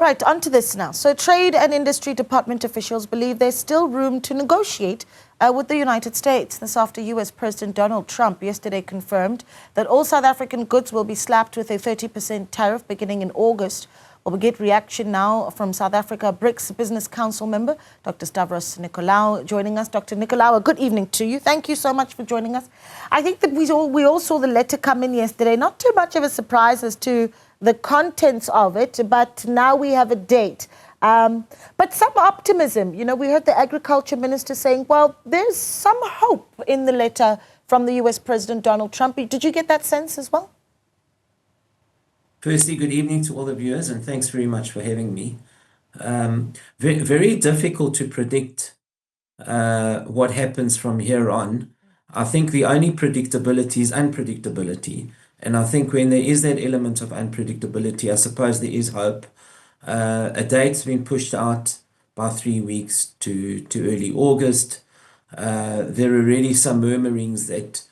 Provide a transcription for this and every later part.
Right, on to this now. So Trade and Industry Department officials believe there's still room to negotiate with the United States. This after U.S. President Donald Trump yesterday confirmed that all South African goods will be slapped with a 30% tariff beginning in August. Well, we get reaction now from South Africa BRICS Business Council member, Dr Stavros Nicolaou, joining us. Dr Nicolaou, good evening to you. Thank you so much for joining us. I think that we all saw the letter come in yesterday. Not too much of a surprise as to the contents of it, but now we have a date. But some optimism. You know, we heard the Agriculture Minister saying, well, there's some hope in the letter from the US President Donald Trump. Did you get that sense as well? Firstly, good evening to all the viewers, and thanks very much for having me. Very difficult to predict what happens from here on. I think the only predictability is unpredictability. And I think when there is that element of unpredictability, I suppose there is hope. A date's been pushed out by 3 weeks to early August. There are really some murmurings that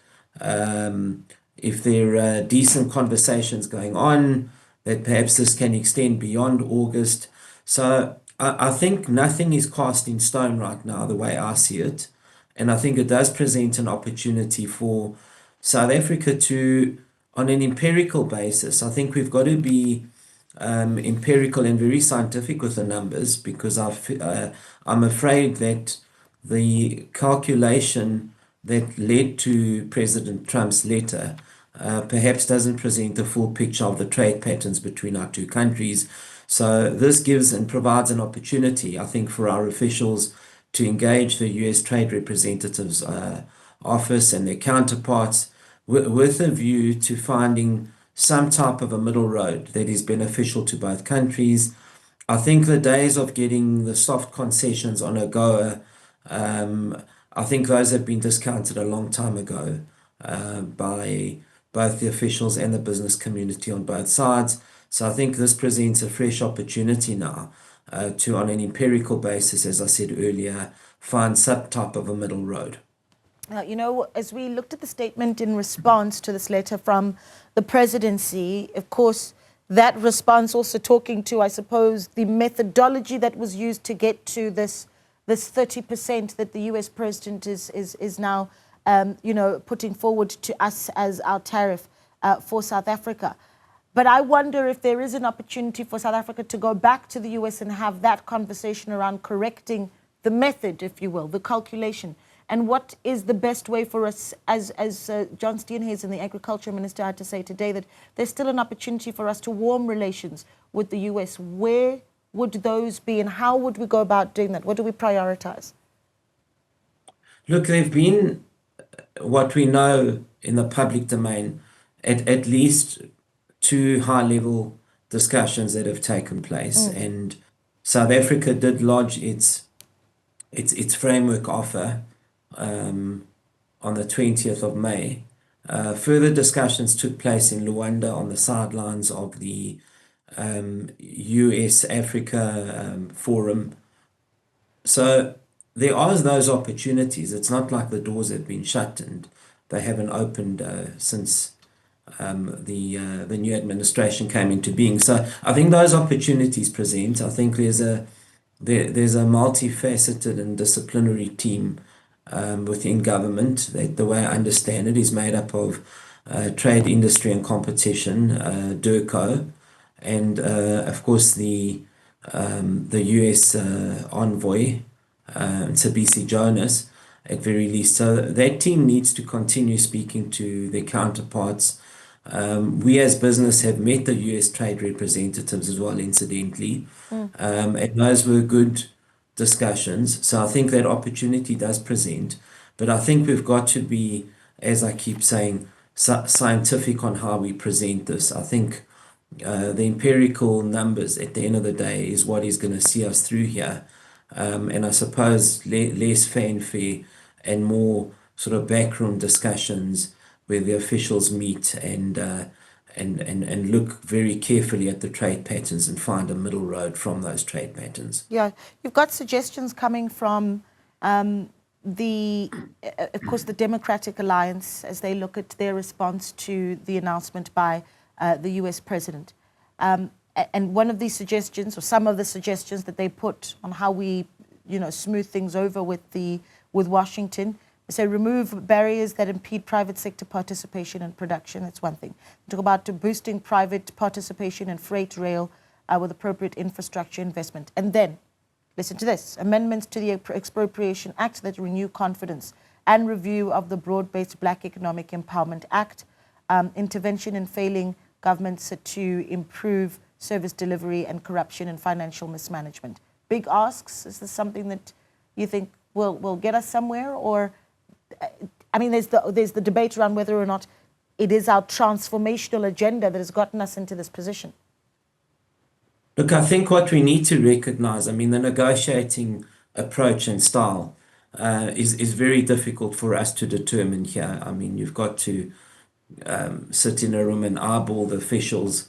if there are decent conversations going on, that perhaps this can extend beyond August. So I think nothing is cast in stone right now, the way I see it. And I think it does present an opportunity for South Africa to, on an empirical basis, I think we've got to be empirical and very scientific with the numbers, because I'm afraid that the calculation that led to President Trump's letter perhaps doesn't present the full picture of the trade patterns between our two countries. So this gives and provides an opportunity, I think, for our officials to engage the US Trade Representative's office and their counterparts with a view to finding some type of a middle road that is beneficial to both countries. I think the days of getting the soft concessions on AGOA, I think those have been discounted a long time ago by both the officials and the business community on both sides. So I think this presents a fresh opportunity now to, on an empirical basis, as I said earlier, find some type of a middle road. You know, as we looked at the statement in response to this letter from the presidency, of course, that response also talking to, I suppose, the methodology that was used to get to this 30% that the US president is now, you know, putting forward to us as our tariff for South Africa. But I wonder if there is an opportunity for South Africa to go back to the US and have that conversation around correcting the method, if you will, the calculation. And what is the best way for us, as John Steenhuisen, the Agriculture Minister, had to say today, that there's still an opportunity for us to warm relations with the US. Where would those be, and how would we go about doing that? What do we prioritize? Look, there have been, what we know in the public domain, at least 2 high-level discussions that have taken place. And South Africa did lodge its framework offer on the 20th of May. Further discussions took place in Luanda on the sidelines of the US Africa Forum. So there are those opportunities. It's not like the doors have been shut and they haven't opened since the new administration came into being. So I think those opportunities present. I think there's a multifaceted and disciplinary team within government that, the way I understand it, is made up of Trade, Industry and Competition, DIRCO, and of course the US envoy, Sabisi Jonas, at very least. So that team needs to continue speaking to their counterparts. We as business have met the US trade representatives as well, incidentally, and those were good discussions. So I think that opportunity does present, but I think we've got to be, as I keep saying, scientific on how we present this. I think the empirical numbers at the end of the day is what is going to see us through here. And I suppose less fanfare and more sort of backroom discussions where the officials meet and look very carefully at the trade patterns and find a middle road from those trade patterns. Yeah, you've got suggestions coming from of course, the Democratic Alliance as they look at their response to the announcement by the US president. And one of these suggestions, or some of the suggestions that they put on how we, smooth things over with Washington, they say remove barriers that impede private sector participation in production. That's one thing. Talk about boosting private participation in freight rail with appropriate infrastructure investment. And then, listen to this, amendments to the Expropriation Act that renew confidence and review of the broad-based Black Economic Empowerment Act, intervention in failing governments to improve service delivery and corruption and financial mismanagement. Big asks. Is this something that you think will get us somewhere? Or, there's the debate around whether or not it is our transformational agenda that has gotten us into this position. Look, I think what we need to recognize, the negotiating approach and style is very difficult for us to determine here. You've got to sit in a room and eyeball the officials.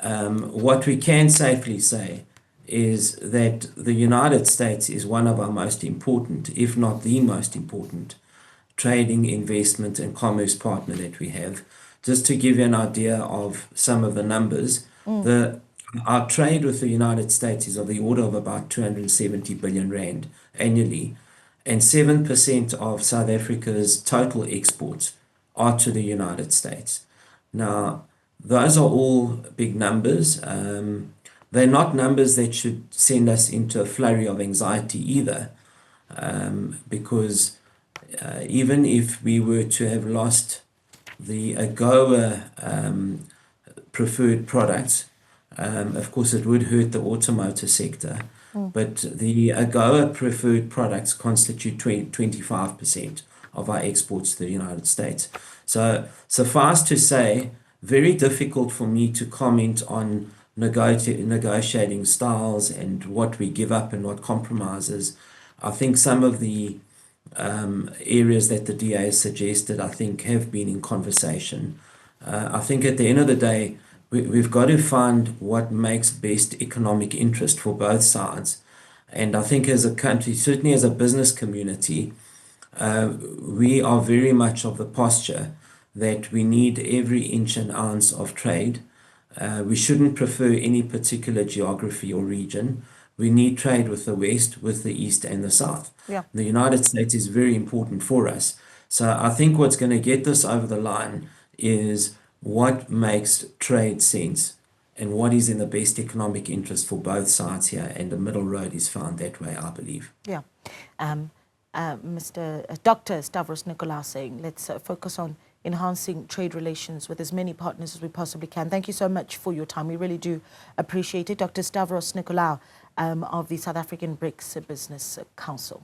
What we can safely say is that the United States is one of our most important, if not the most important, trading, investment and commerce partner that we have. Just to give you an idea of some of the numbers, our trade with the United States is of the order of about 270 billion rand annually, and 7% of South Africa's total exports are to the United States. Now, those are all big numbers. They're not numbers that should send us into a flurry of anxiety either, because even if we were to have lost the AGOA preferred products, of course it would hurt the automotive sector, but the AGOA preferred products constitute 25% of our exports to the United States. So suffice to say, very difficult for me to comment on negotiating styles and what we give up and what compromises. I think some of the areas that the DA has suggested, I think, have been in conversation. I think at the end of the day, we've got to find what makes best economic interest for both sides. And I think as a country, certainly as a business community, we are very much of the posture that we need every inch and ounce of trade. We shouldn't prefer any particular geography or region. We need trade with the West, with the East and the South. Yeah. The United States is very important for us. So I think what's going to get this over the line is what makes trade sense and what is in the best economic interest for both sides here. And the middle road is found that way, I believe. Yeah. Dr. Stavros Nicolaou saying, let's focus on enhancing trade relations with as many partners as we possibly can. Thank you so much for your time. We really do appreciate it. Dr. Stavros Nicolaou of the South African BRICS Business Council.